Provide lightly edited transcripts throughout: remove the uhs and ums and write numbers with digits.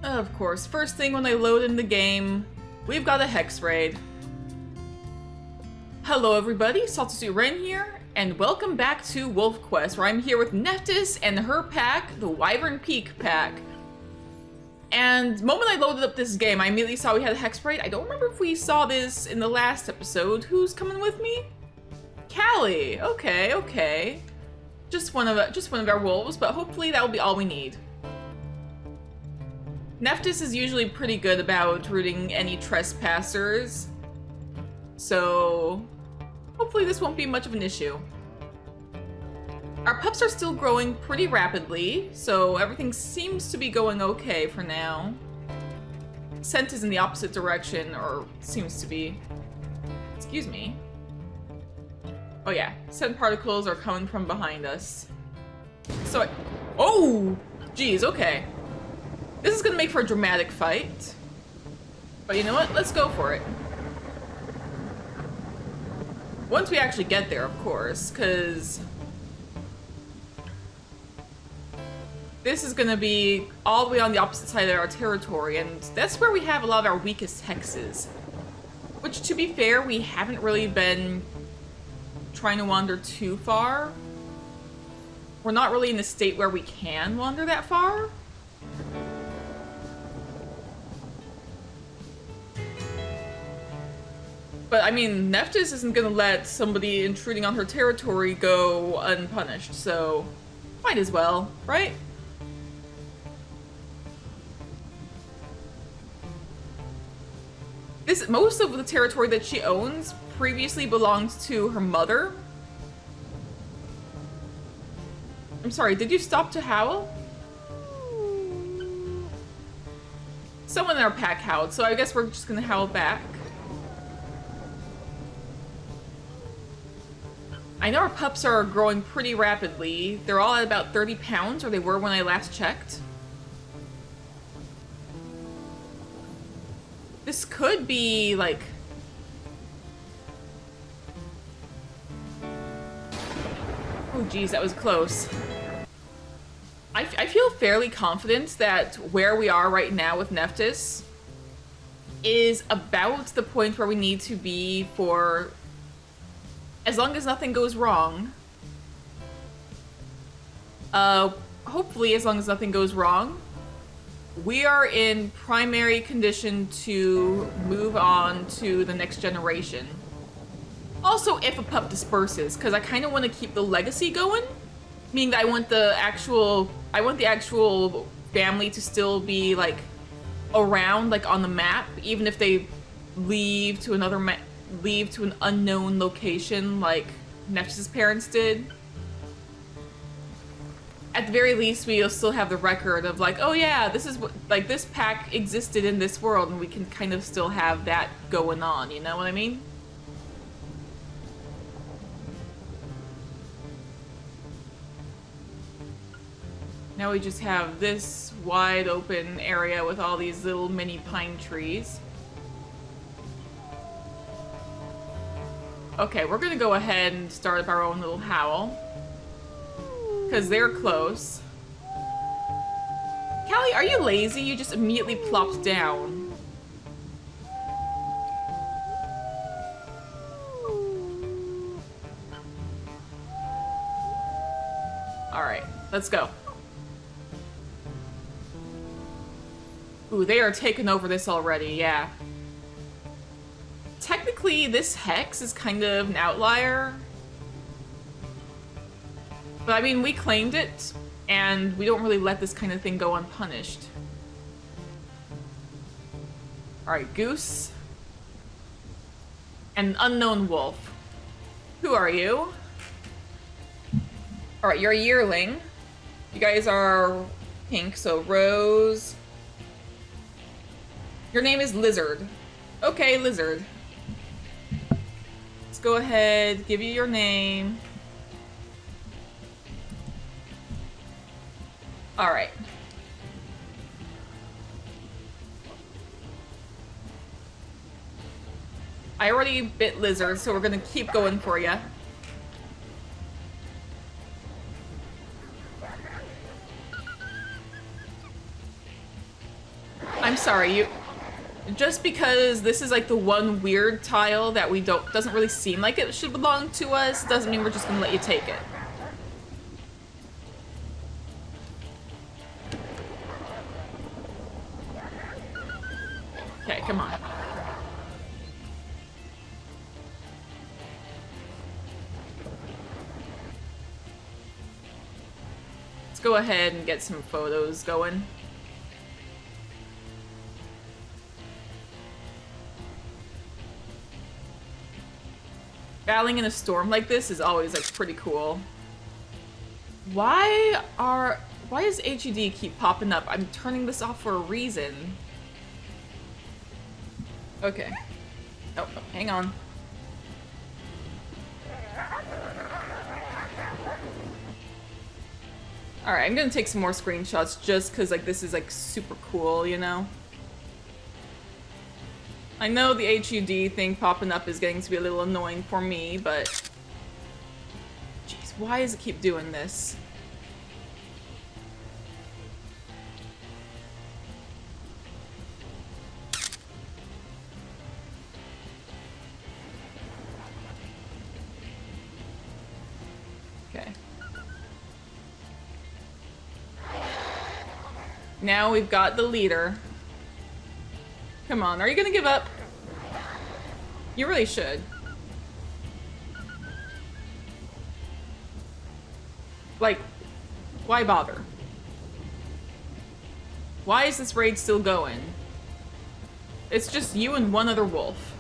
Of course, first thing when I load in the game, we've got a hex raid. Hello everybody, Saltsuit Ren here, and welcome back to WolfQuest, where I'm here with Neftis and her pack, the Wyvern Peak pack. And the moment I loaded up this game, I immediately saw we had a hex raid. I don't remember if we saw this in the last episode. Who's coming with me? Callie. Okay. Just one of our wolves, but hopefully that will be all we need. Neftis is usually pretty good about rooting any trespassers, so hopefully this won't be much of an issue. Our pups are still growing pretty rapidly, so everything seems to be going okay for now. Scent is in the opposite direction, or seems to be. Excuse me. Oh yeah, scent particles are coming from behind us. So oh! Geez, okay. This is gonna make for a dramatic fight. But you know what? Let's go for it. Once we actually get there, of course, because this is gonna be all the way on the opposite side of our territory, and that's where we have a lot of our weakest hexes. Which, to be fair, we haven't really been trying to wander too far. We're not really in a state where we can wander that far. But I mean, Neftis isn't gonna let somebody intruding on her territory go unpunished, so might as well, right? Most of the territory that she owns previously belonged to her mother. I'm sorry, did you stop to howl? Someone in our pack howled, so I guess we're just gonna howl back. I know our pups are growing pretty rapidly. They're all at about 30 pounds, or they were when I last checked. This could be, like... Oh geez, that was close. I feel fairly confident that where we are right now with Neftis is about the point where we need to be for... as long as nothing goes wrong. Hopefully, as long as nothing goes wrong, we are in primary condition to move on to the next generation. Also, if a pup disperses, because I kind of want to keep the legacy going, meaning that I want the actual family to still be like around, like on the map, even if they leave to an unknown location like Neftis' parents did. At the very least, we'll still have the record of like, oh yeah, this is what, like, this pack existed in this world, and we can kind of still have that going on, you know what I mean? Now we just have this wide open area with all these little mini pine trees. Okay, we're gonna go ahead and start up our own little howl. Because they're close. Callie, are you lazy? You just immediately plopped down. Alright, let's go. Ooh, they are taking over this already, yeah. Technically, this hex is kind of an outlier. But I mean, we claimed it, and we don't really let this kind of thing go unpunished. Alright, Goose. And unknown wolf. Who are you? Alright, you're a yearling. You guys are pink, so Rose. Your name is Lizard. Okay, Lizard. Let's go ahead, give you your name. Alright. I already bit Lizard, so we're gonna keep going for ya. I'm sorry, you... Just because this is like the one weird tile that we doesn't really seem like it should belong to us, doesn't mean we're just gonna let you take it. Okay, come on. Let's go ahead and get some photos going. Battling in a storm like this is always like pretty cool. Why does HUD keep popping up? I'm turning this off for a reason. Okay. Oh, hang on. Alright, I'm gonna take some more screenshots just because like this is like super cool, you know? I know the HUD thing popping up is getting to be a little annoying for me, but... Jeez, why does it keep doing this? Okay. Now we've got the leader. Come on, are you gonna give up? You really should. Like, why bother? Why is this raid still going? It's just you and one other wolf.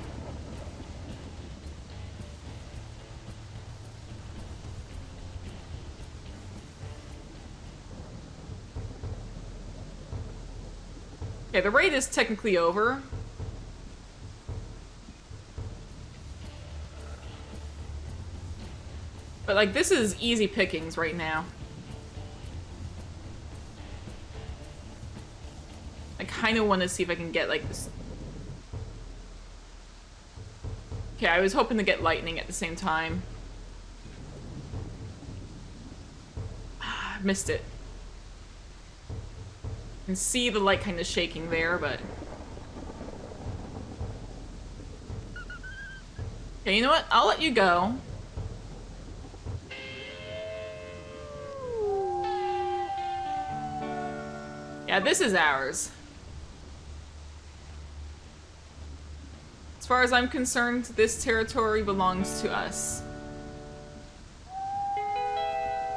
Okay, the raid is technically over. But like, this is easy pickings right now. I kind of want to see if I can get like this. Okay, I was hoping to get lightning at the same time. Missed it. You can see the light kind of shaking there, but... Okay, you know what? I'll let you go. Yeah, this is ours. As far as I'm concerned, this territory belongs to us.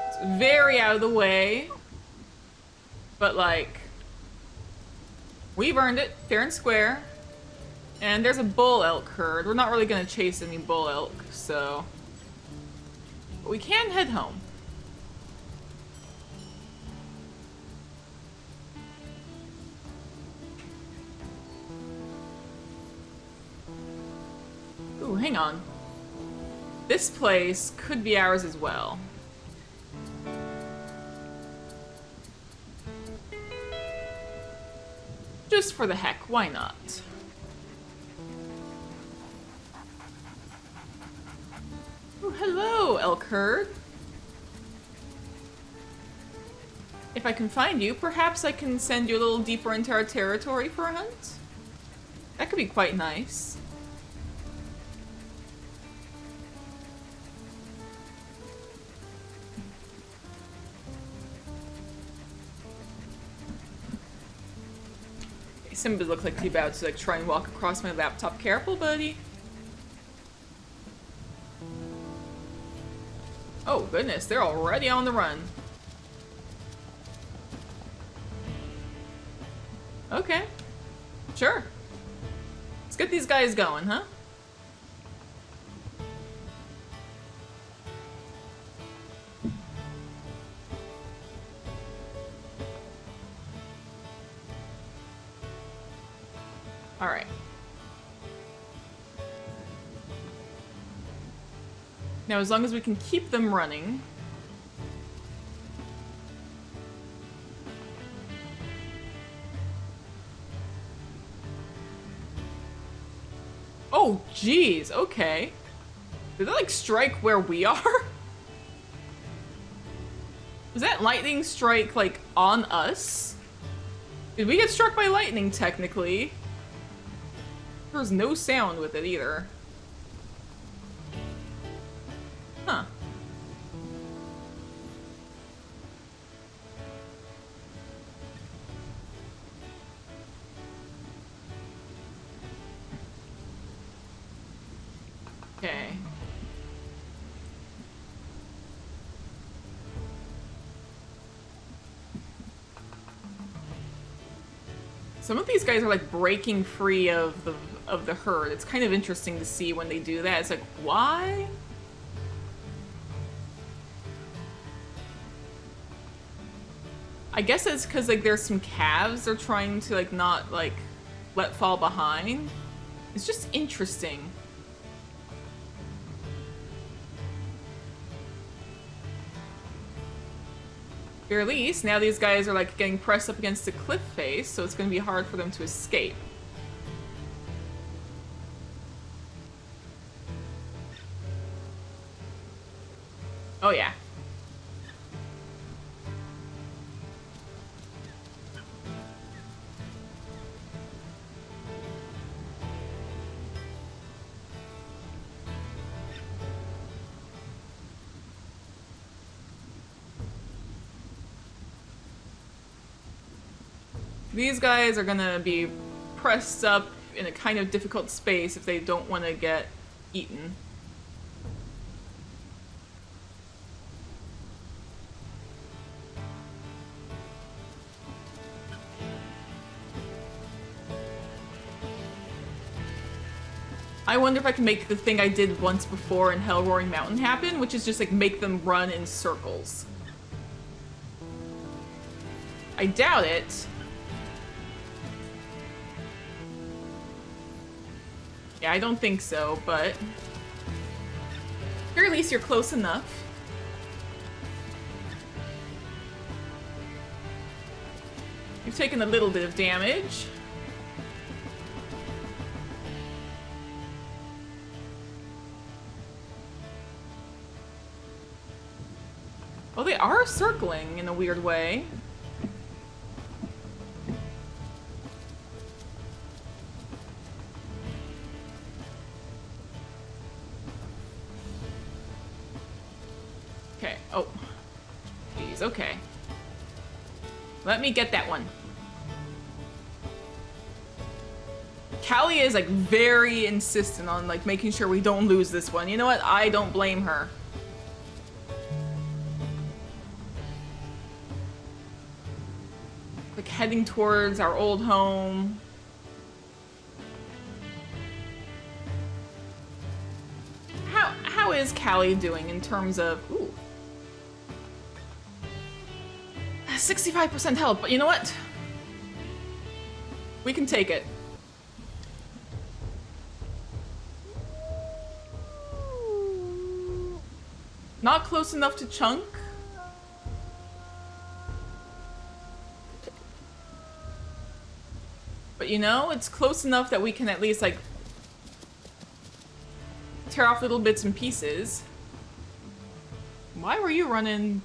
It's very out of the way, but like, we've earned it, fair and square. And there's a bull elk herd. We're not really gonna chase any bull elk, so... But we can head home. Ooh, hang on. This place could be ours as well. Just for the heck, why not? Ooh, hello, elk herd. If I can find you, perhaps I can send you a little deeper into our territory for a hunt? That could be quite nice. Simba look like he's about to like try and walk across my laptop. Careful, buddy. Oh goodness, they're already on the run. Okay, sure. Let's get these guys going, huh? All right. Now, as long as we can keep them running. Oh, geez. Okay. Did that, like, strike where we are? Was that lightning strike, like, on us? Did we get struck by lightning, technically? There was no sound with it, either. Huh. Okay. Some of these guys are like breaking free of the herd. It's kind of interesting to see when they do that. It's like, why? I guess it's because like there's some calves they're trying to like not like let fall behind. It's just interesting. Or at least now these guys are like getting pressed up against the cliff face, so it's going to be hard for them to escape. Oh yeah. These guys are gonna be pressed up in a kind of difficult space if they don't want to get eaten. I wonder if I can make the thing I did once before in Hell Roaring Mountain happen, which is just like make them run in circles. I doubt it. Yeah, I don't think so, but... Or at least you're close enough. You've taken a little bit of damage. Oh, they are circling in a weird way. Okay. Oh. Jeez, okay. Let me get that one. Callie is like very insistent on like making sure we don't lose this one. You know what? I don't blame her. Like heading towards our old home. How is Callie doing in terms of... Ooh. 65% health, but you know what? We can take it. Not close enough to Chunk. But you know, it's close enough that we can at least like tear off little bits and pieces. Why were you running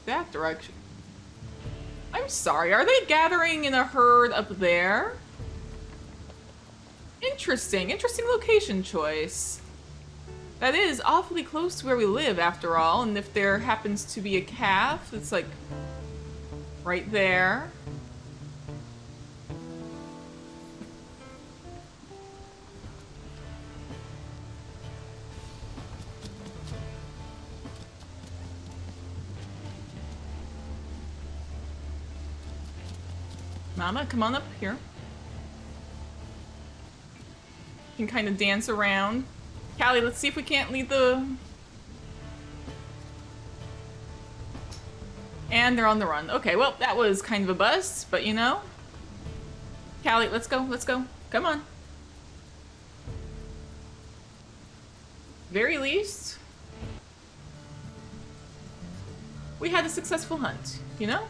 that direction? I'm sorry, are they gathering in a herd up there? Interesting location choice. That is awfully close to where we live after all, and if there happens to be a calf, it's like right there. Mama, come on up here. You can kind of dance around. Callie, let's see if we can't lead the... And they're on the run. Okay, well, that was kind of a bust, but you know. Callie, let's go, let's go. Come on. Very least, we had a successful hunt, you know?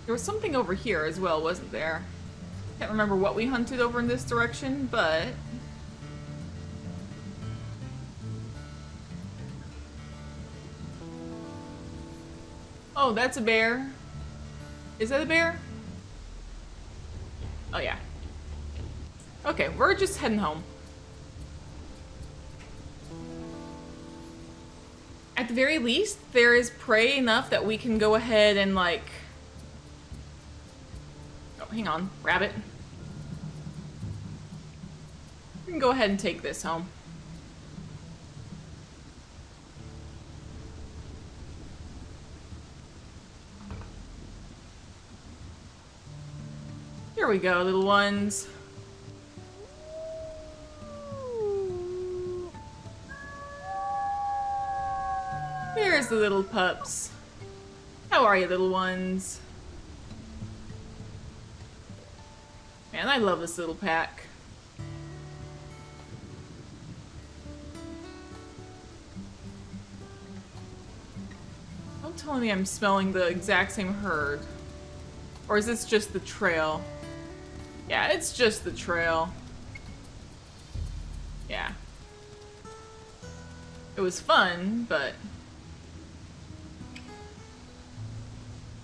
There was something over here as well, wasn't there? Can't remember what we hunted over in this direction, but... Oh, that's a bear. Is that a bear? Oh, yeah. Okay, we're just heading home. At the very least, there is prey enough that we can go ahead and, like... Oh, hang on. Rabbit. We can go ahead and take this home. Here we go, little ones. There's the little pups. How are you, little ones? Man, I love this little pack. Don't tell me I'm smelling the exact same herd. Or is this just the trail? Yeah, it's just the trail. Yeah. It was fun, but...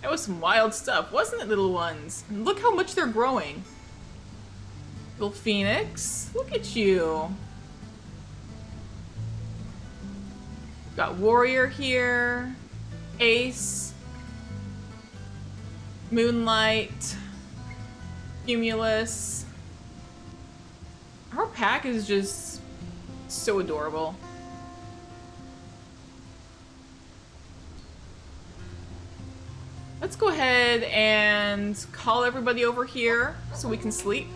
That was some wild stuff, wasn't it, little ones? And look how much they're growing. Little Phoenix, look at you. Got Warrior here. Ace. Moonlight. Cumulus. Our pack is just so adorable. Let's go ahead and call everybody over here so we can sleep.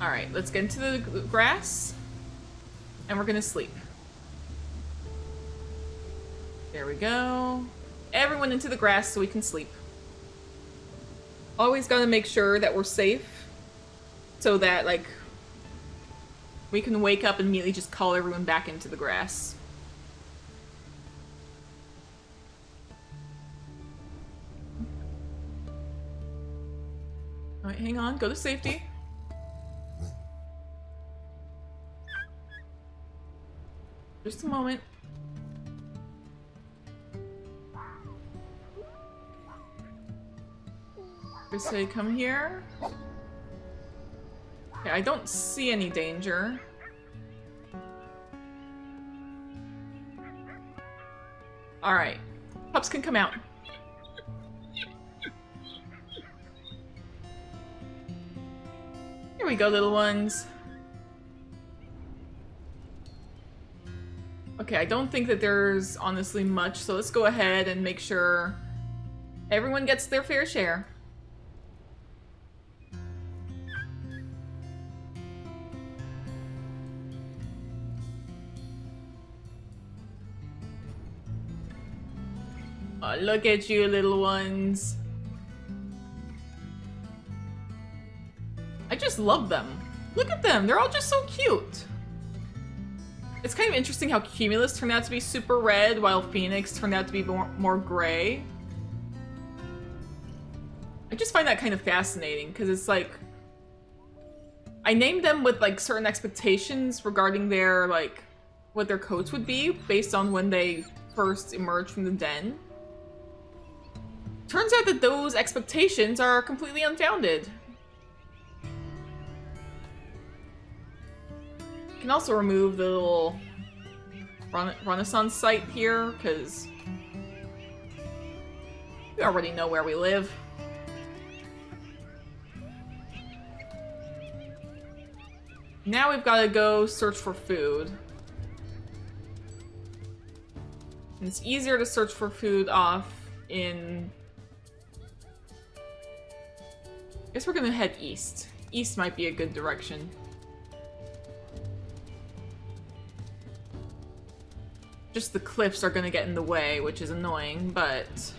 Alright, let's get into the grass and we're gonna sleep. There we go. Everyone into the grass so we can sleep. Always gotta make sure that we're safe so that, like, we can wake up and immediately just call everyone back into the grass. Alright, hang on. Go to safety. Just a moment. Just say, come here. Okay, I don't see any danger. Alright. Pups can come out. Here we go, little ones. Okay, I don't think that there's honestly much, so let's go ahead and make sure everyone gets their fair share. Oh, look at you, little ones. I just love them. Look at them. They're all just so cute. It's kind of interesting how Cumulus turned out to be super red while Phoenix turned out to be more gray. I just find that kind of fascinating because it's like... I named them with like certain expectations regarding their like what their coats would be based on when they first emerged from the den. Turns out that those expectations are completely unfounded. You can also remove the little Renaissance site here, because we already know where we live. Now we've got to go search for food. And it's easier to search for food off in... I guess we're gonna head east. East might be a good direction. Just the cliffs are gonna get in the way, which is annoying, but...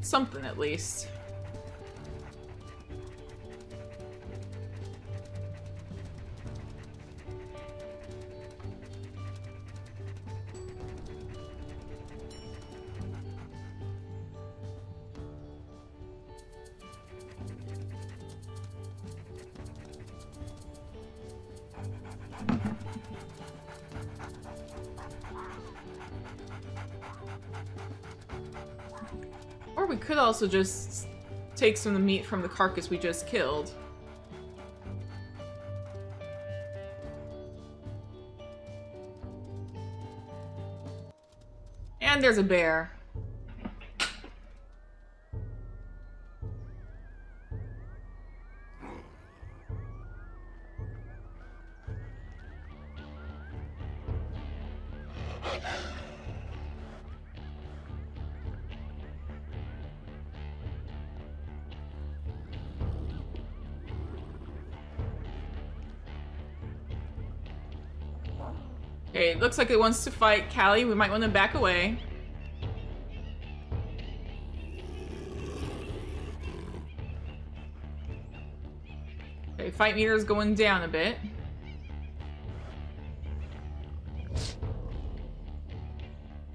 something at least. Or we could also just take some of the meat from the carcass we just killed. And there's a bear. Okay, it looks like it wants to fight Callie. We might want to back away. Okay, fight meter is going down a bit.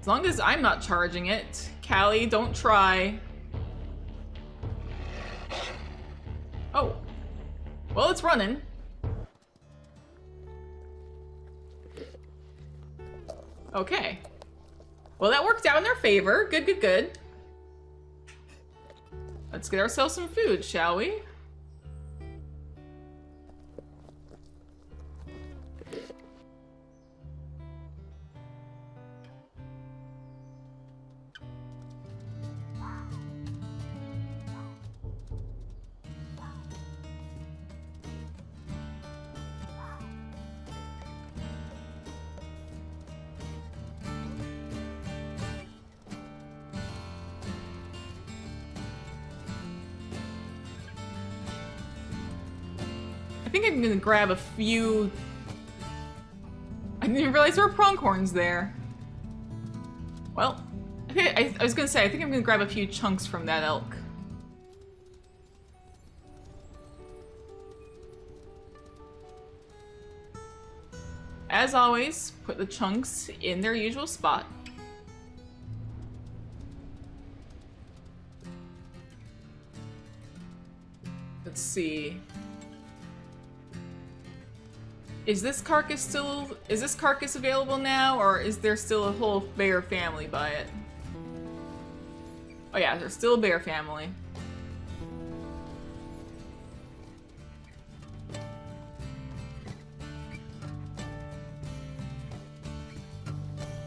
As long as I'm not charging it. Callie, don't try. Oh. Well, it's running. Okay. Well, that worked out in our favor. Good, good, good. Let's get ourselves some food, shall we? I think I'm gonna grab a few... I didn't even realize there were pronghorns there. Well, I was gonna say, I think I'm gonna grab a few chunks from that elk. As always, put the chunks in their usual spot. Let's see. Is this carcass available now, or is there still a whole bear family by it? Oh yeah, there's still a bear family.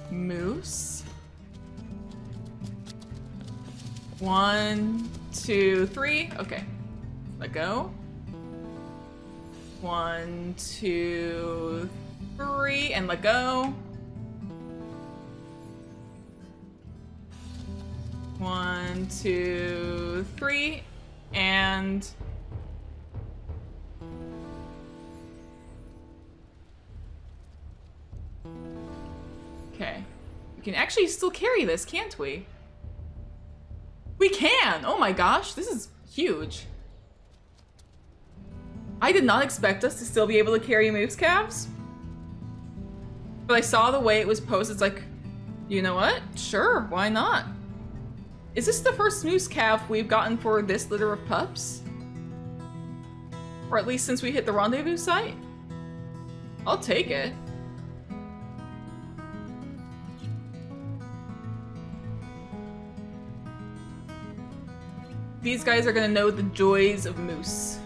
Moose. 1, 2, 3. Okay. Let go. 1, 2, 3, and let go. 1, 2, 3, and... Okay. We can actually still carry this, can't we? We can! Oh my gosh, this is huge. I did not expect us to still be able to carry moose calves. But I saw the way it was posed, it's like, you know what? Sure, why not? Is this the first moose calf we've gotten for this litter of pups? Or at least since we hit the rendezvous site? I'll take it. These guys are gonna know the joys of moose.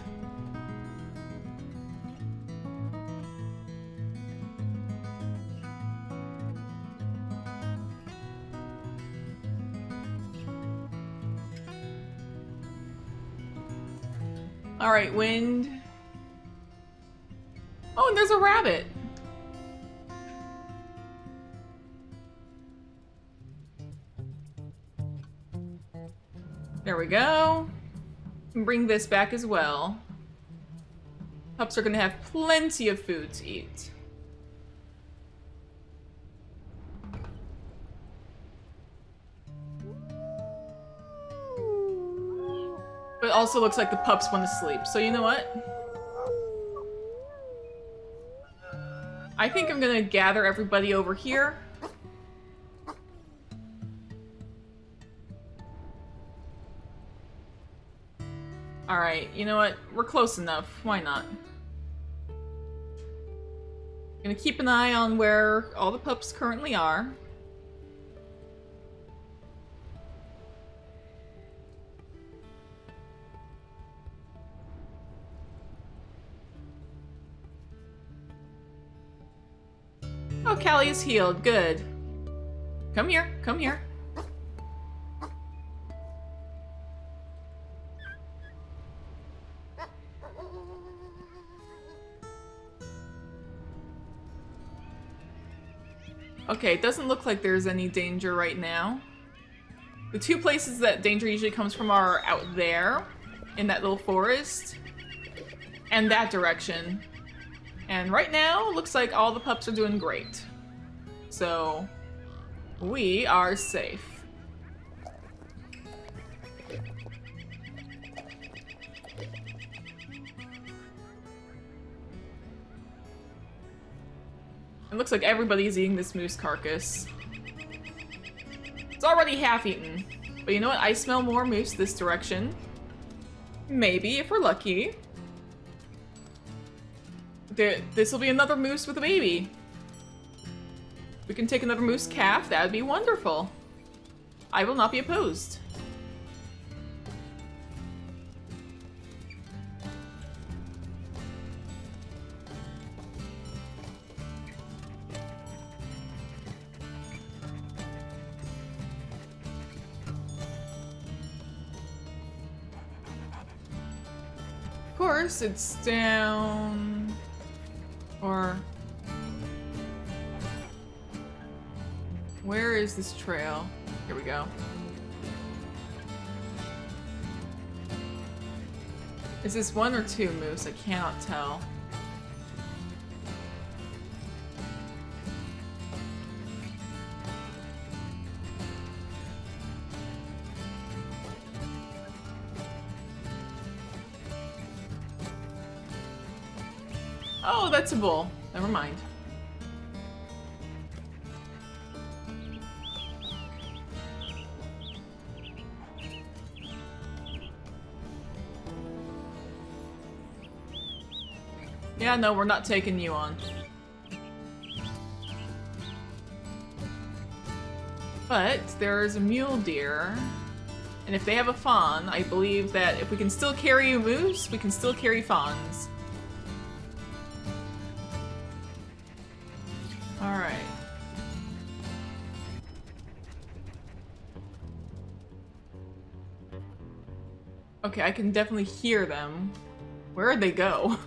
All right, wind. Oh, and there's a rabbit. There we go. And bring this back as well. Pups are gonna have plenty of food to eat. But it also looks like the pups want to sleep, so you know what? I think I'm gonna gather everybody over here. Alright, you know what? We're close enough. Why not? Gonna keep an eye on where all the pups currently are. Oh, Callie is healed. Good. Come here. Come here. Okay, it doesn't look like there's any danger right now. The two places that danger usually comes from are out there, in that little forest, and that direction. And right now, looks like all the pups are doing great. So, we are safe. It looks like everybody's eating this moose carcass. It's already half-eaten. But you know what? I smell more moose this direction. Maybe, if we're lucky. This will be another moose with a baby. We can take another moose calf. That would be wonderful. I will not be opposed. Of course, it's down... Or... Where is this trail? Here we go. Is this one or two moose? I cannot tell. Oh, that's a bull. Never mind. Yeah, no, we're not taking you on. But there's a mule deer, and if they have a fawn, I believe that if we can still carry a moose, we can still carry fawns. Alright. Okay, I can definitely hear them. Where'd they go?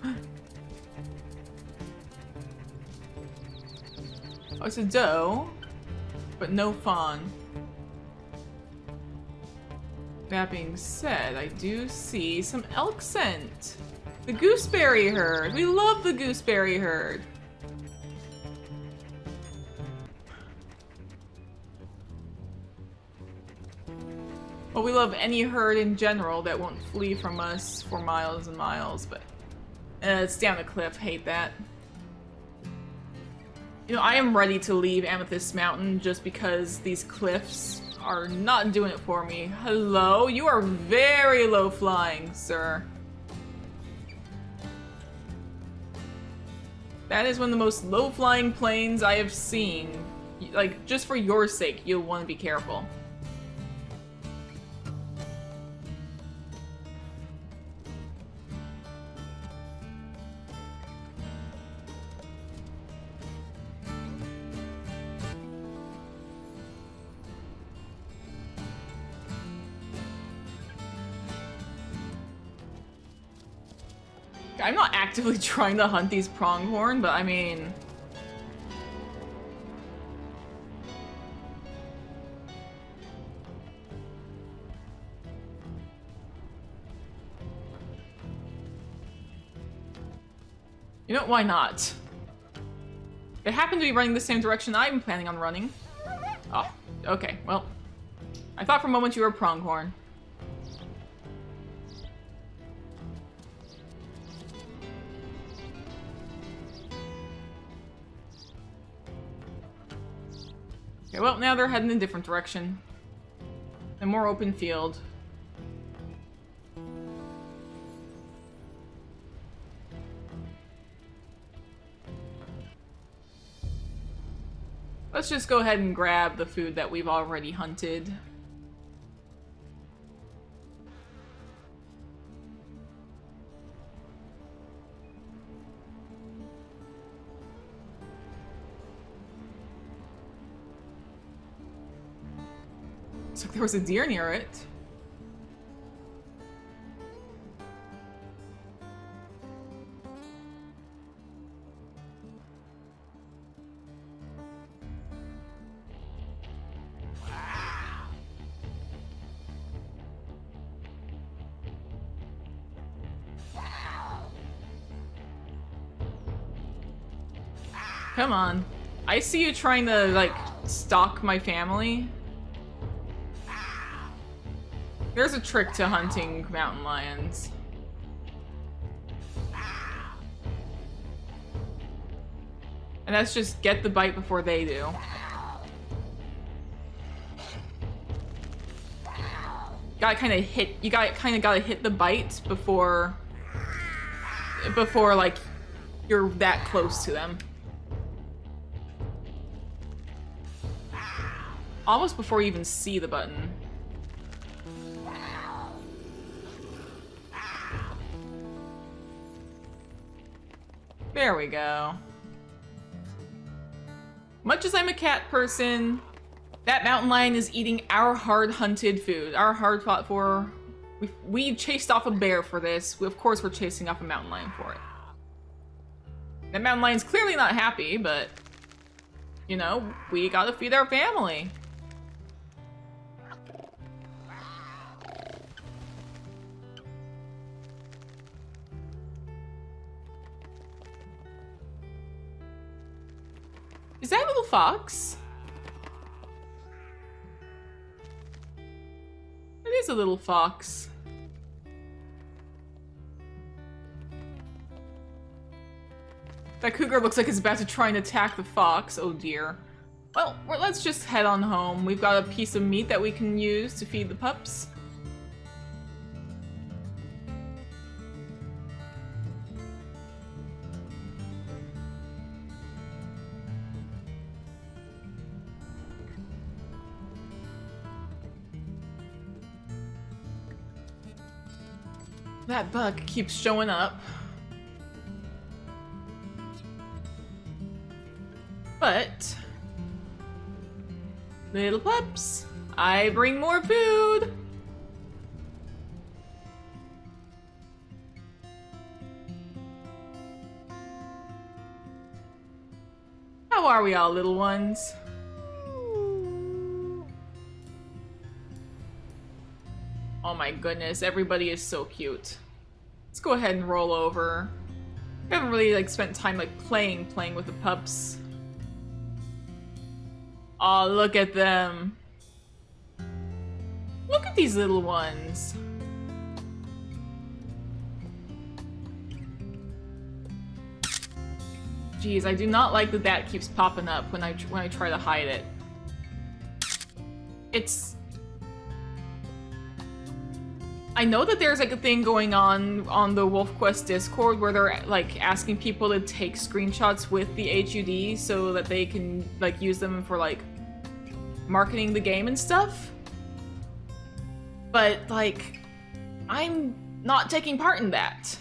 Oh, it's a doe, but no fawn. That being said, I do see some elk scent. The gooseberry herd. We love the gooseberry herd. Well, we love any herd in general that won't flee from us for miles and miles, but it's down a cliff. Hate that. You know, I am ready to leave Amethyst Mountain just because these cliffs are not doing it for me. Hello? You are very low flying, sir. That is one of the most low flying planes I have seen. Like, just for your sake, you'll want to be careful. I'm not actively trying to hunt these pronghorn, but I mean... You know, why not? They happen to be running the same direction I'm planning on running. Oh, okay, well. I thought for a moment you were a pronghorn. Okay, well, now they're heading in a different direction. A more open field. Let's just go ahead and grab the food that we've already hunted. Looks like there was a deer near it. Come on. I see you trying to, like, stalk my family. There's a trick to hunting mountain lions. And that's just get the bite before they do. Gotta kind of hit, you gotta hit the bite before like, you're that close to them. Almost before you even see the button. There we go. Much as I'm a cat person, that mountain lion is eating our hard-hunted food. Our hard-fought for... We chased off a bear for this. Of course we're chasing off a mountain lion for it. That mountain lion's clearly not happy, but... You know, we gotta feed our family. Is that a little fox? It is a little fox. That cougar looks like it's about to try and attack the fox. Oh dear. Well, let's just head on home. We've got a piece of meat that we can use to feed the pups. That bug keeps showing up. But... Little pups, I bring more food! How are we all, little ones? Oh my goodness, everybody is so cute. Let's go ahead and roll over. I haven't really like spent time like playing with the pups. Oh, look at them. Look at these little ones. Jeez, I do not like that that keeps popping up when I try to hide it. It's... I know that there's like a thing going on the WolfQuest Discord where they're like asking people to take screenshots with the HUD so that they can like use them for like marketing the game and stuff. But like, I'm not taking part in that.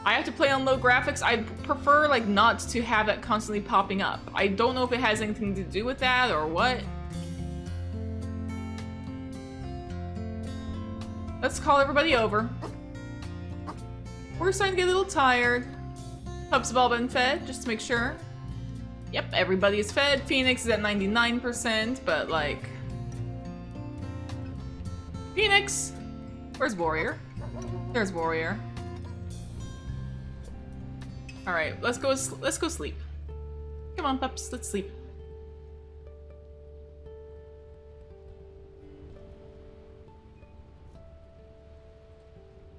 I have to play on low graphics. I'd prefer like not to have that constantly popping up. I don't know if it has anything to do with that or what. Let's call everybody over. We're starting to get a little tired. Pups have all been fed, just to make sure. Yep, everybody is fed. Phoenix is at 99%, but like... Phoenix! Where's Warrior? There's Warrior. Alright, let's go sleep. Come on, pups, let's sleep.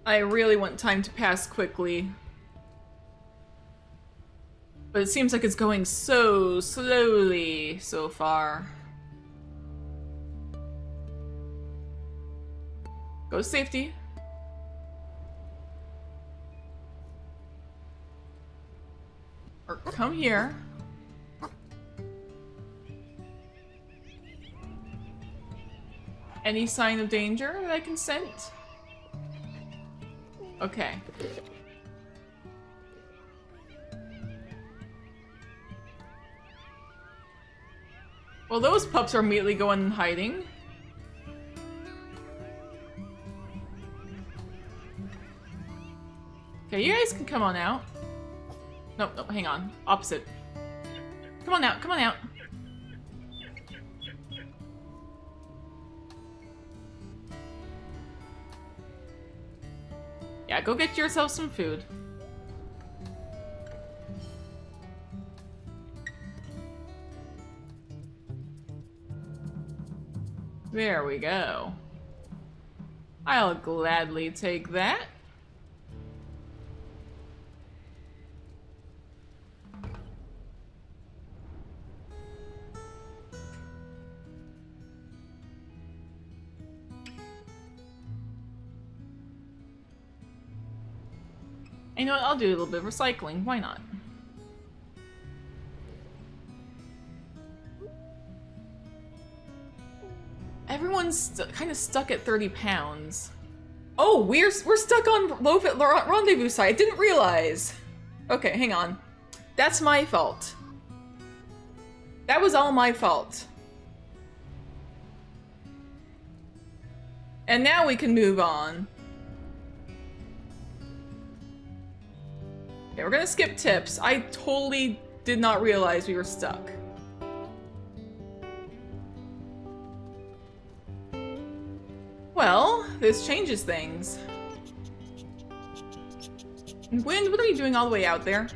I really want time to pass quickly. But it seems like it's going so slowly so far. Go to safety. Or come here. Any sign of danger that I can sense? Okay. Well, those pups are immediately going and hiding. Okay, you guys can come on out. Nope, nope, hang on. Opposite. Come on out, come on out. Yeah, go get yourself some food. There we go. I'll gladly take that. You know what, I'll do a little bit of recycling, why not? Everyone's kind of stuck at 30 pounds. Oh, we're stuck on Loaf at Rendezvous site, I didn't realize. Okay, hang on. That's my fault. That was all my fault. And now we can move on. Okay, we're gonna skip tips. I totally did not realize we were stuck. Well, this changes things. Wind, what are you doing all the way out there?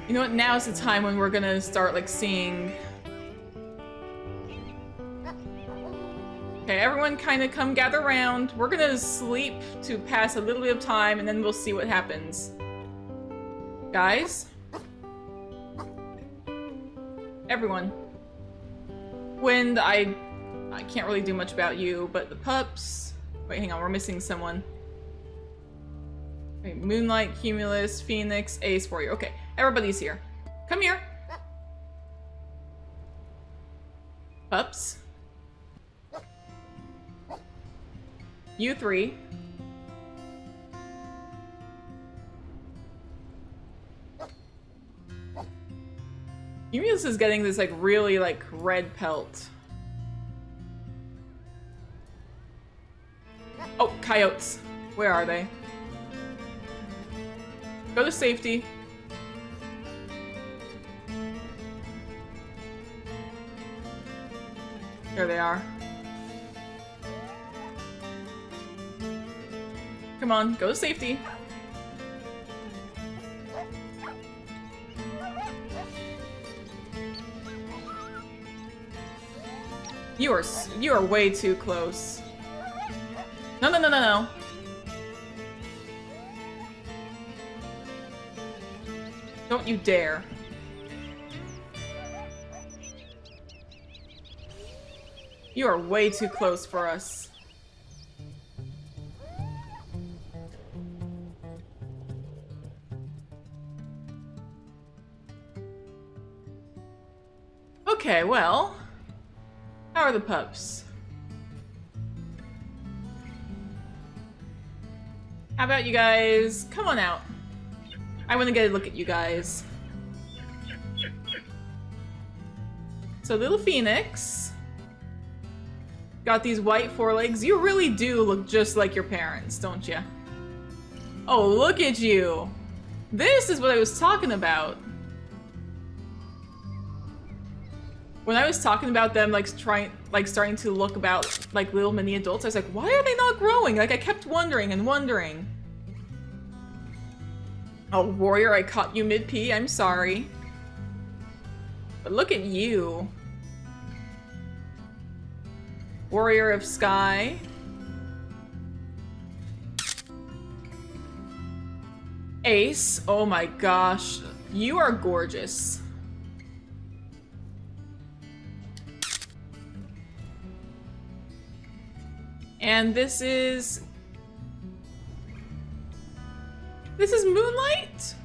You know what, now's the time when we're gonna start, like, seeing... Okay, everyone kind of come gather around. We're gonna sleep to pass a little bit of time, and then we'll see what happens. Guys? Everyone. Wind, I can't really do much about you, but the pups... Wait, hang on, we're missing someone. Okay, Moonlight, Cumulus, Phoenix, Ace, Warrior. Okay, everybody's here. Come here. Pups. You three. Cumulus is getting this, like, really, like, red pelt. Oh, coyotes. Where are they? Go to safety. There they are. Come on, go to safety. You are way too close. No, no, no, no, no. Don't you dare. You are way too close for us. Okay, well, how are the pups? How about you guys? Come on out. I want to get a look at you guys. So little Phoenix got these white forelegs. You really do look just like your parents, don't you? Oh, look at you. This is what I was talking about. When I was talking about them, like, starting to look about, like, little mini adults, I was like, why are they not growing? Like, I kept wondering and wondering. Oh, Warrior, I caught you mid-pee. I'm sorry. But look at you. Warrior of Sky. Ace. Oh my gosh. You are gorgeous. And this is Moonlight?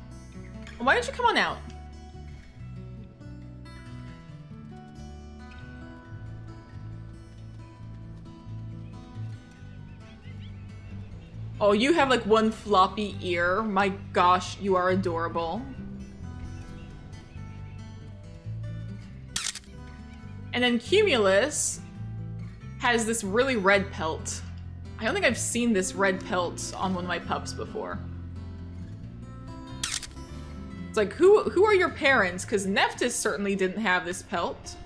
Why don't you come on out? Oh, you have like one floppy ear. My gosh, you are adorable. And then Cumulus has this really red pelt. I don't think I've seen this red pelt on one of my pups before. It's like, who are your parents? Because Neftis certainly didn't have this pelt.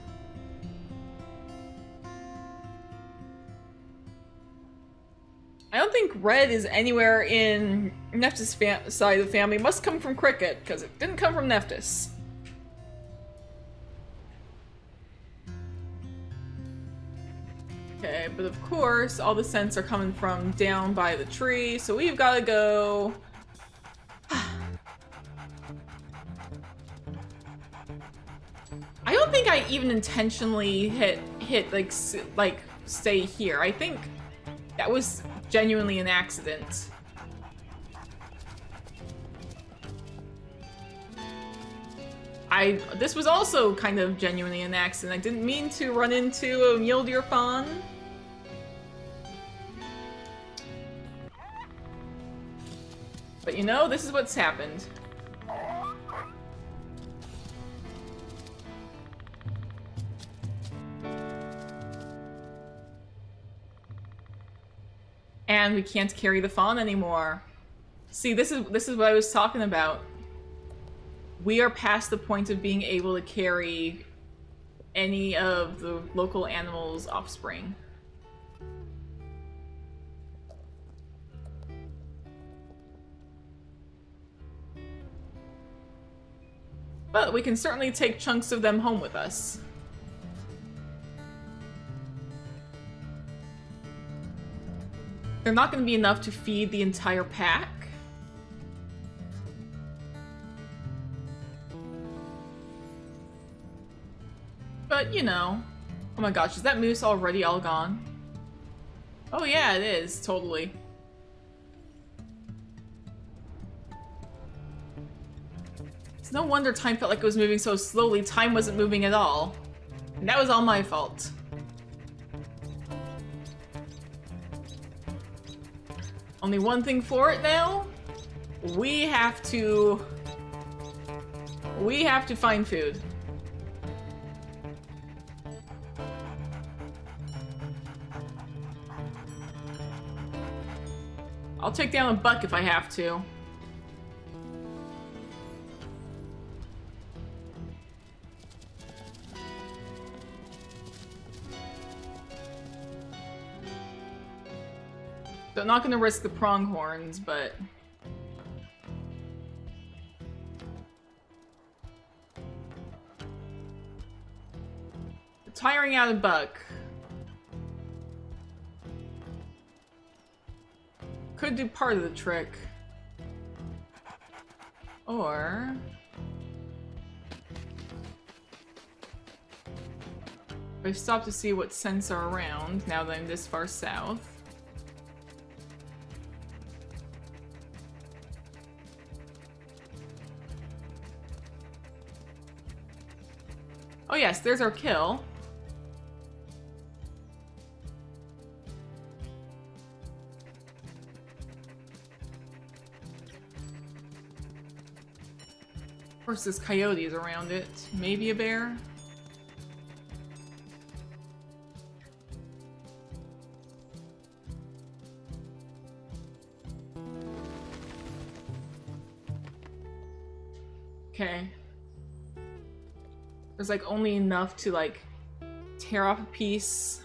I don't think red is anywhere in Neftis' side of the family. It must come from Cricket, because it didn't come from Neftis. Okay, but of course, all the scents are coming from down by the tree, so we've got to go... I don't think I even intentionally hit like stay here. I think that was genuinely an accident. This was also kind of genuinely an accident. I didn't mean to run into a mule deer fawn. But you know, this is what's happened. And we can't carry the fawn anymore. See, this is what I was talking about. We are past the point of being able to carry any of the local animals' offspring. But we can certainly take chunks of them home with us. They're not going to be enough to feed the entire pack. But, you know. Oh my gosh, is that moose already all gone? Oh yeah, it is, totally. It's no wonder time felt like it was moving so slowly. Time wasn't moving at all. And that was all my fault. Only one thing for it now. We have to find food. I'll take down a buck if I have to. So I'm not going to risk the pronghorns, but... tiring out a buck. Could do part of the trick. Or... if I stop to see what scents are around, now that I'm this far south. Oh yes, there's our kill. Of course, there's coyotes around it. Maybe a bear? Okay. There's like only enough to like tear off a piece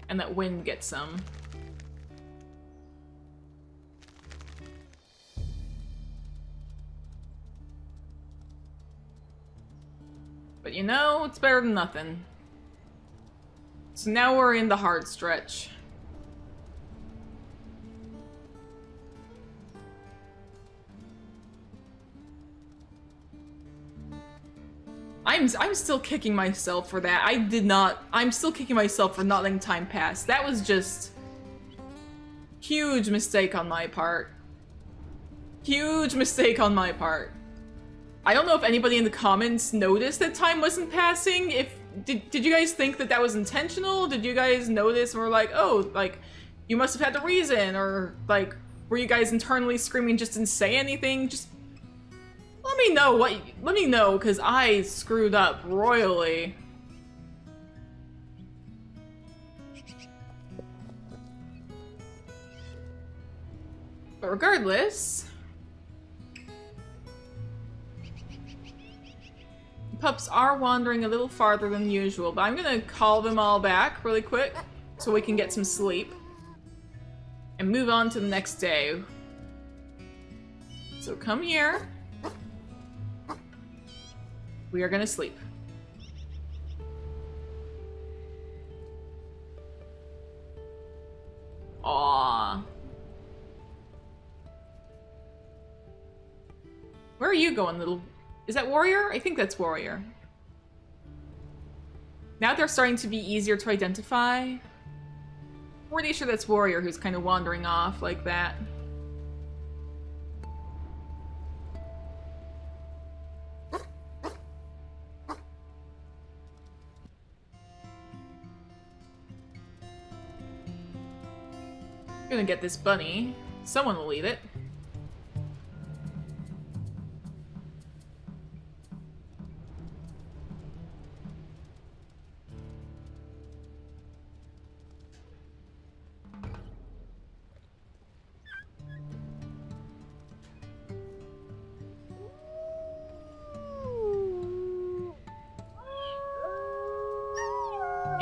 and that wind gets some. But you know, it's better than nothing. So now we're in the hard stretch. I'm still kicking myself for that. I'm still kicking myself for not letting time pass. That was just huge mistake on my part. Huge mistake on my part. I don't know if anybody in the comments noticed that time wasn't passing. Did you guys think that that was intentional? Did you guys notice and were like, oh, like, You must have had a reason, or like, were you guys internally screaming just didn't say anything? Just let me know let me know, because I screwed up royally. But regardless, pups are wandering a little farther than usual, but I'm gonna call them all back really quick so we can get some sleep and move on to the next day. So come here. We are gonna sleep. Aww. Where are you going, little... Is that Warrior? I think that's Warrior. Now they're starting to be easier to identify. Pretty sure that's Warrior who's kind of wandering off like that. Gonna get this bunny. Someone will eat it.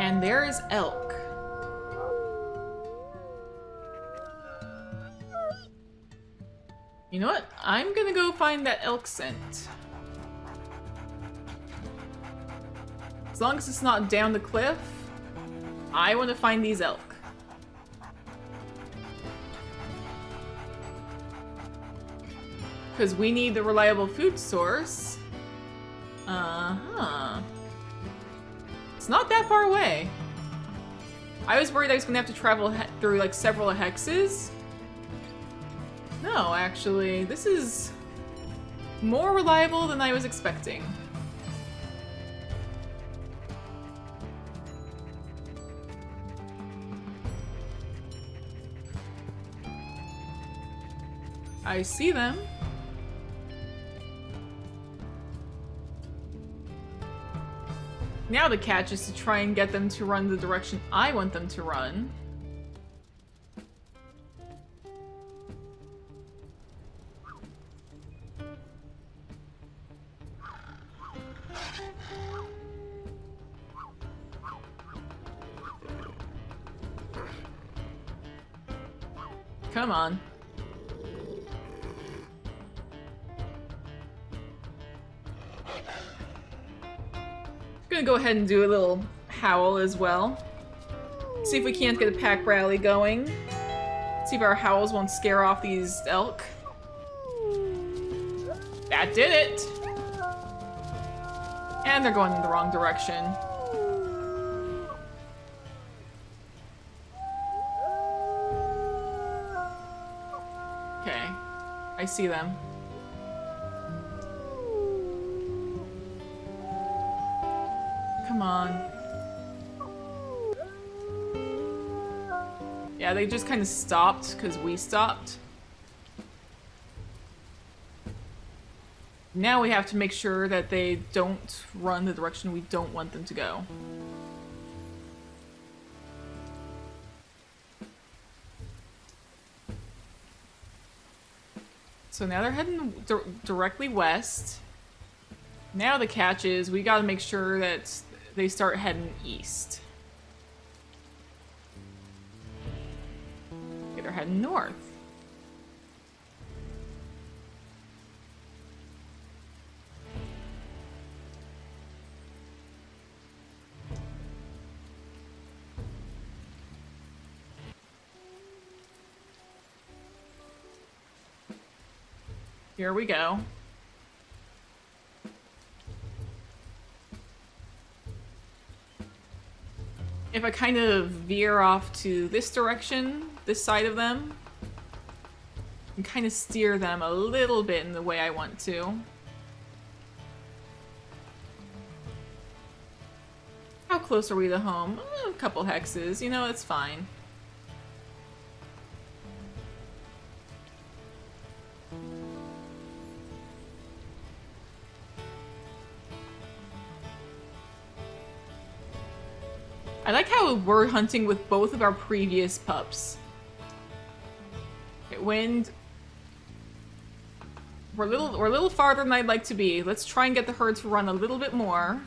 And there is elk. You know what? I'm gonna go find that elk scent. As long as it's not down the cliff, I want to find these elk. Because we need the reliable food source. Uh-huh. It's not that far away. I was worried I was gonna have to travel through like several hexes. No, actually, this is more reliable than I was expecting. I see them. Now the catch is to try and get them to run the direction I want them to run. Come on. Gonna go ahead and do a little howl as well. See if we can't get a pack rally going. See if our howls won't scare off these elk. That did it! And they're going in the wrong direction. Okay, I see them. Come on. Yeah, they just kind of stopped because we stopped. Now we have to make sure that they don't run the direction we don't want them to go. So now they're heading directly west. Now the catch is we gotta make sure that they start heading east. Okay, they're heading north. Here we go. If I kind of veer off to this direction, this side of them, and kind of steer them a little bit in the way I want to. How close are we to home? A couple hexes, you know, it's fine. I like how we're hunting with both of our previous pups. Okay, wind. We're a little farther than I'd like to be. Let's try and get the herd to run a little bit more.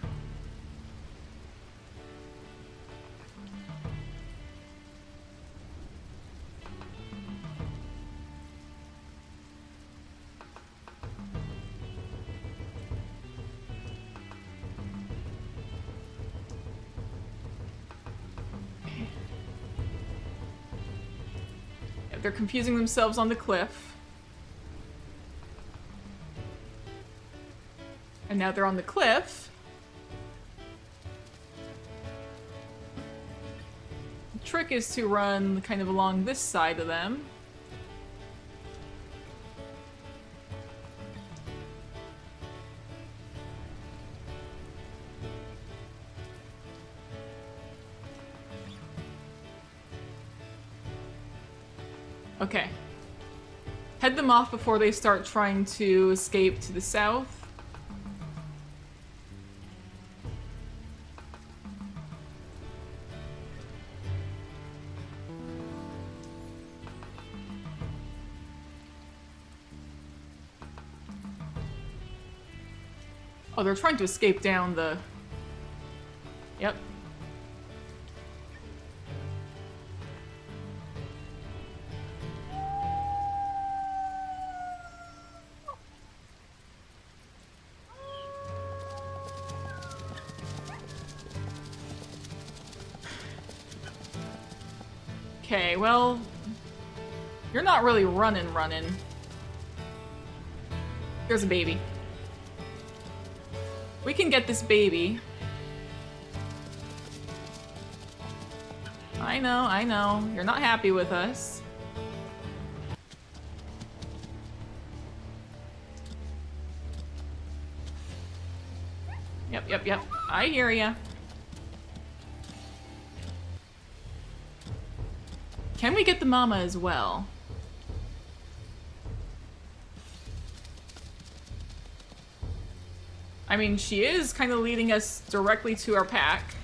They're confusing themselves on the cliff. And now they're on the cliff. The trick is to run kind of along this side of them. Okay. Head them off before they start trying to escape to the south. Oh, they're trying to escape down the... Yep. Okay, well, you're not really running. There's a baby. We can get this baby. I know. You're not happy with us. Yep. I hear ya. Can we get the mama as well? I mean, she is kind of leading us directly to our pack.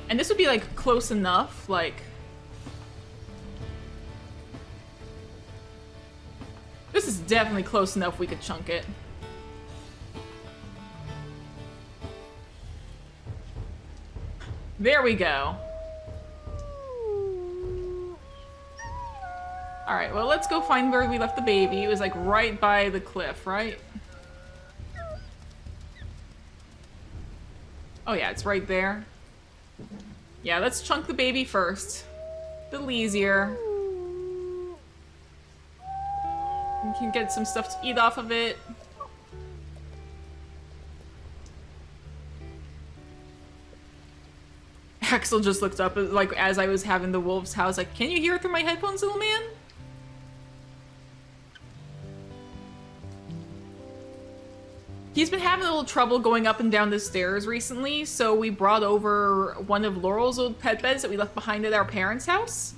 And this would be, like, close enough, like... This is definitely close enough we could chunk it. There we go. Alright, well, let's go find where we left the baby. It was, like, right by the cliff, right? Oh, yeah, it's right there. Yeah, let's chunk the baby first. A little easier. We can get some stuff to eat off of it. Axel just looked up, like, as I was having the wolf's house, like, can you hear it through my headphones, little man? He's been having a little trouble going up and down the stairs recently, so we brought over one of Laurel's old pet beds that we left behind at our parents' house.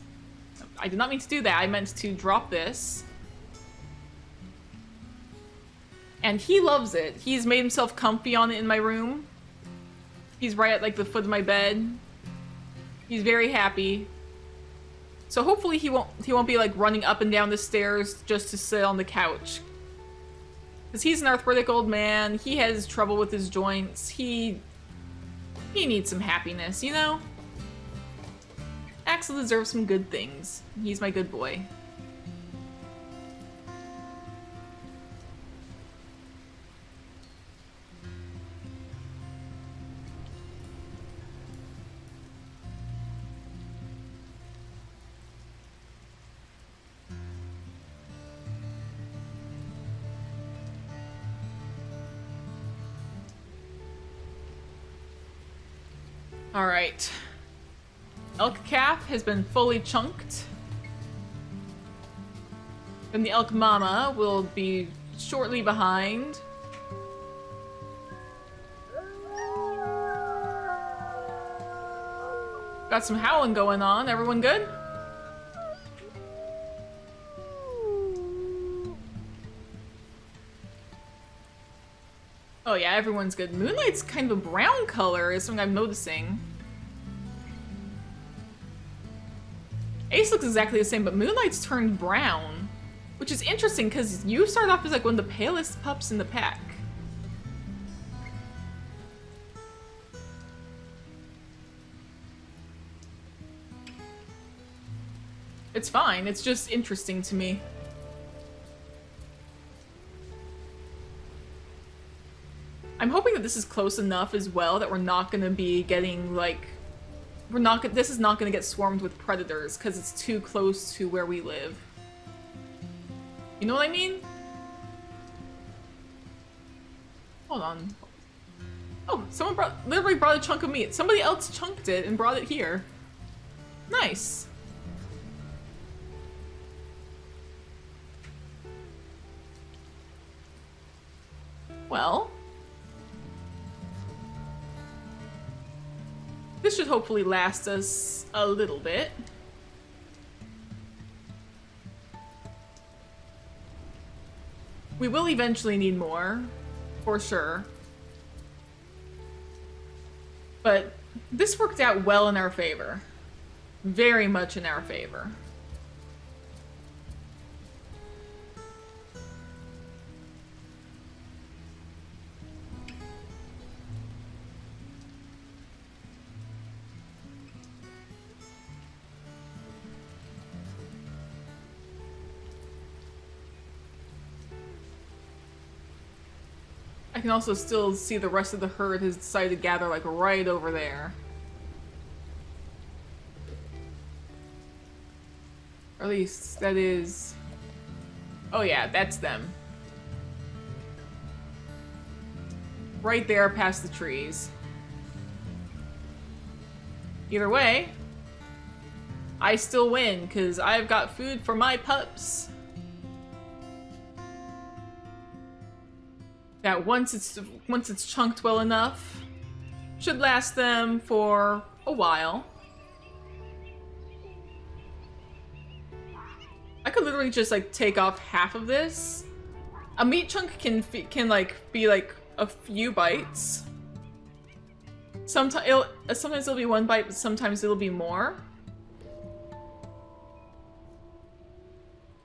I did not mean to do that. I meant to drop this. And he loves it. He's made himself comfy on it in my room. He's right at, like, the foot of my bed. He's very happy. So hopefully he won't be, like, running up and down the stairs just to sit on the couch. Because he's an arthritic old man. He has trouble with his joints. He needs some happiness, you know? Axel deserves some good things. He's my good boy. Alright. Elk calf has been fully chunked. Then the elk mama will be shortly behind. Got some howling going on. Everyone good? Oh yeah, everyone's good. Moonlight's kind of a brown color is something I'm noticing. Ace looks exactly the same, but Moonlight's turned brown. Which is interesting, because you start off as like one of the palest pups in the pack. It's fine, it's just interesting to me. I'm hoping that this is close enough as well that we're not gonna be getting like... this is not gonna get swarmed with predators because it's too close to where we live. You know what I mean? Hold on. Oh, someone literally brought a chunk of meat. Somebody else chunked it and brought it here. Nice. Well, this should hopefully last us a little bit. We will eventually need more, for sure. But this worked out well in our favor. Very much in our favor. I can also still see the rest of the herd has decided to gather like right over there. Or at least that is... Oh yeah, that's them. Right there past the trees. Either way, I still win because I've got food for my pups. That once it's chunked well enough, should last them for a while. I could literally just like take off half of this. A meat chunk can like be like a few bites. Sometimes it'll be one bite, but sometimes it'll be more.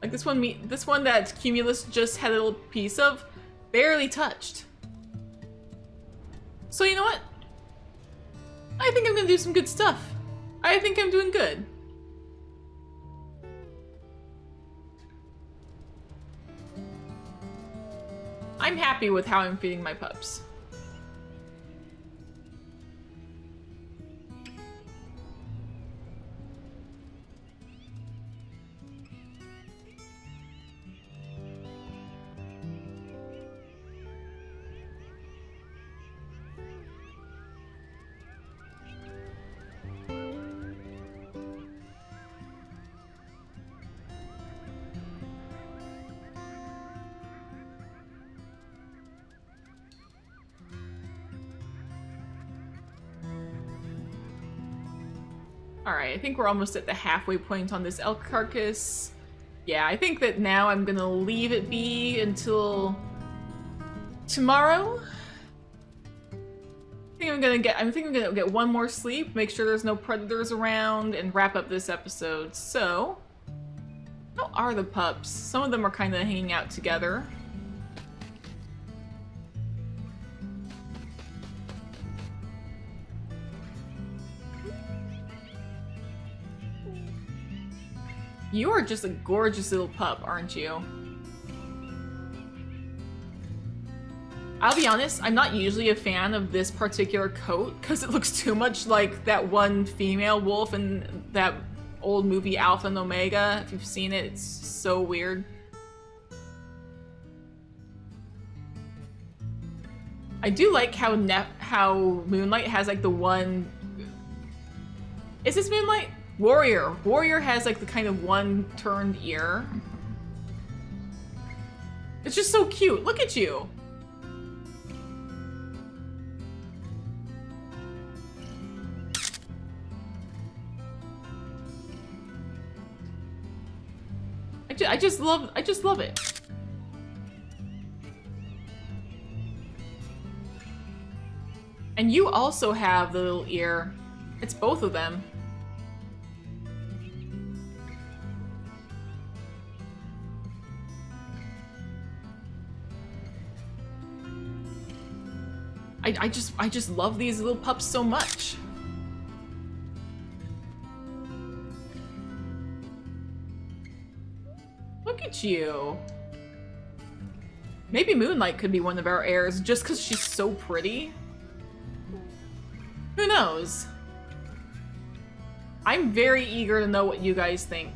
Like this one that Cumulus just had a little piece of. Barely touched. So you know what? I think I'm gonna do some good stuff. I think I'm doing good. I'm happy with how I'm feeding my pups. Alright, I think we're almost at the halfway point on this elk carcass. Yeah, I think that now I'm gonna leave it be until tomorrow. I think I'm gonna get one more sleep, make sure there's no predators around, and wrap up this episode. So, how are the pups? Some of them are kind of hanging out together. You are just a gorgeous little pup, aren't you? I'll be honest, I'm not usually a fan of this particular coat because it looks too much like that one female wolf in that old movie Alpha and Omega. If you've seen it, it's so weird. I do like how Moonlight has like the one... Is this Moonlight? Warrior. Warrior has like the kind of one turned ear. It's just so cute. Look at you. I just love it. And you also have the little ear. It's both of them. I just love these little pups so much. Look at you. Maybe Moonlight could be one of our heirs just because she's so pretty. Who knows? I'm very eager to know what you guys think.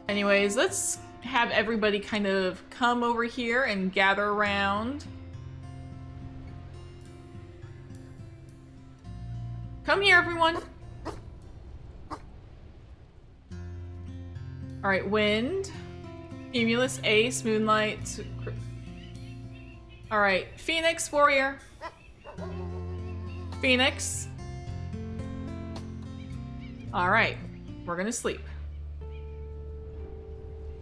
Anyways, let's have everybody kind of come over here and gather around. Come here, everyone. Alright, Wind, Cumulus, Ace, Moonlight. Alright, Phoenix, Warrior. Phoenix. Alright, we're gonna sleep.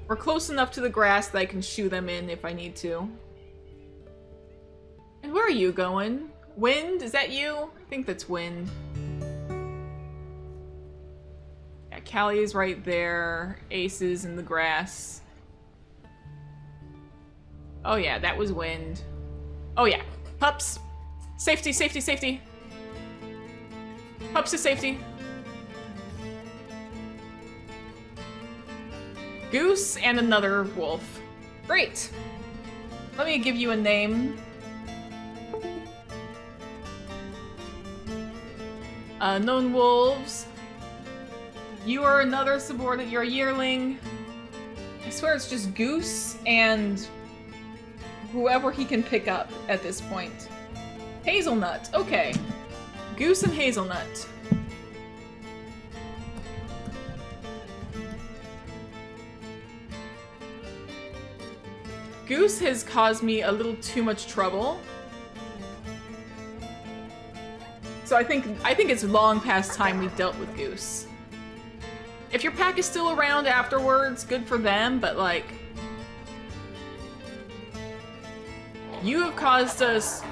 We're close enough to the grass that I can shoo them in if I need to. And where are you going? Wind? Is that you? I think that's Wind. Yeah, Callie is right there. Ace is in the grass. Oh yeah, that was Wind. Oh yeah, pups. Safety, safety, safety. Pups to safety. Goose and another wolf. Great. Let me give you a name. Known wolves. You are another subordinate. You're a yearling. I swear it's just Goose and whoever he can pick up at this point. Hazelnut. Okay. Goose and Hazelnut. Goose has caused me a little too much trouble. So I think it's long past time we dealt with Goose. If your pack is still around afterwards, good for them, but like... You have caused us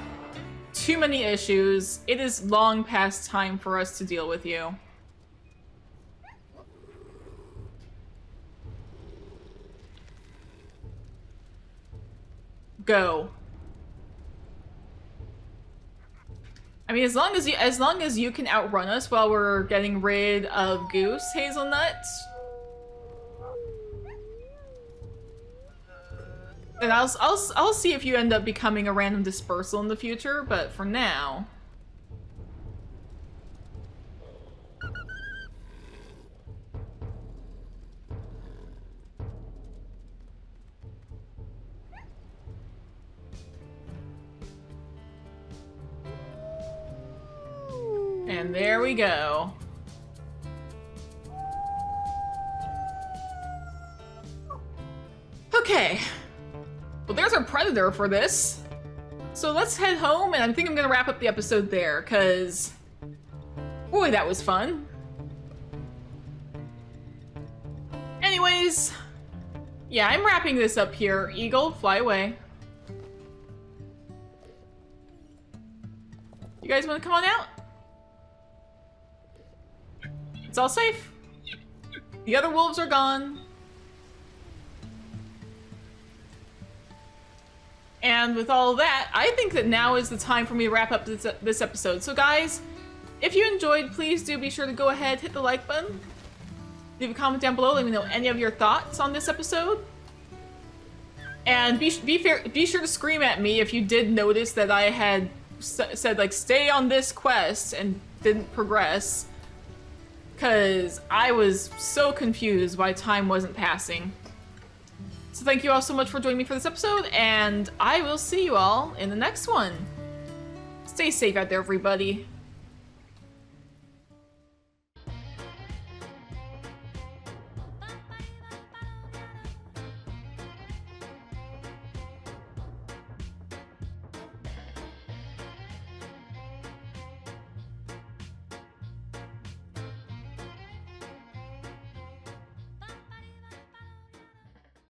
too many issues. It is long past time for us to deal with you. Go. I mean, as long as you can outrun us while we're getting rid of Goose, Hazelnut, then I'll see if you end up becoming a random dispersal in the future. But for now. And there we go. Okay. Well, there's our predator for this. So let's head home, and I think I'm gonna wrap up the episode there, because... Boy, that was fun. Anyways... Yeah, I'm wrapping this up here. Eagle, fly away. You guys want to come on out? It's all safe. The other wolves are gone. And with all that, I think that now is the time for me to wrap up this episode. So guys, if you enjoyed, please do be sure to go ahead, hit the like button. Leave a comment down below, let me know any of your thoughts on this episode. And be sure to scream at me if you did notice that I had said, like, stay on this quest and didn't progress. Because I was so confused why time wasn't passing. So thank you all so much for joining me for this episode, and I will see you all in the next one. Stay safe out there, everybody.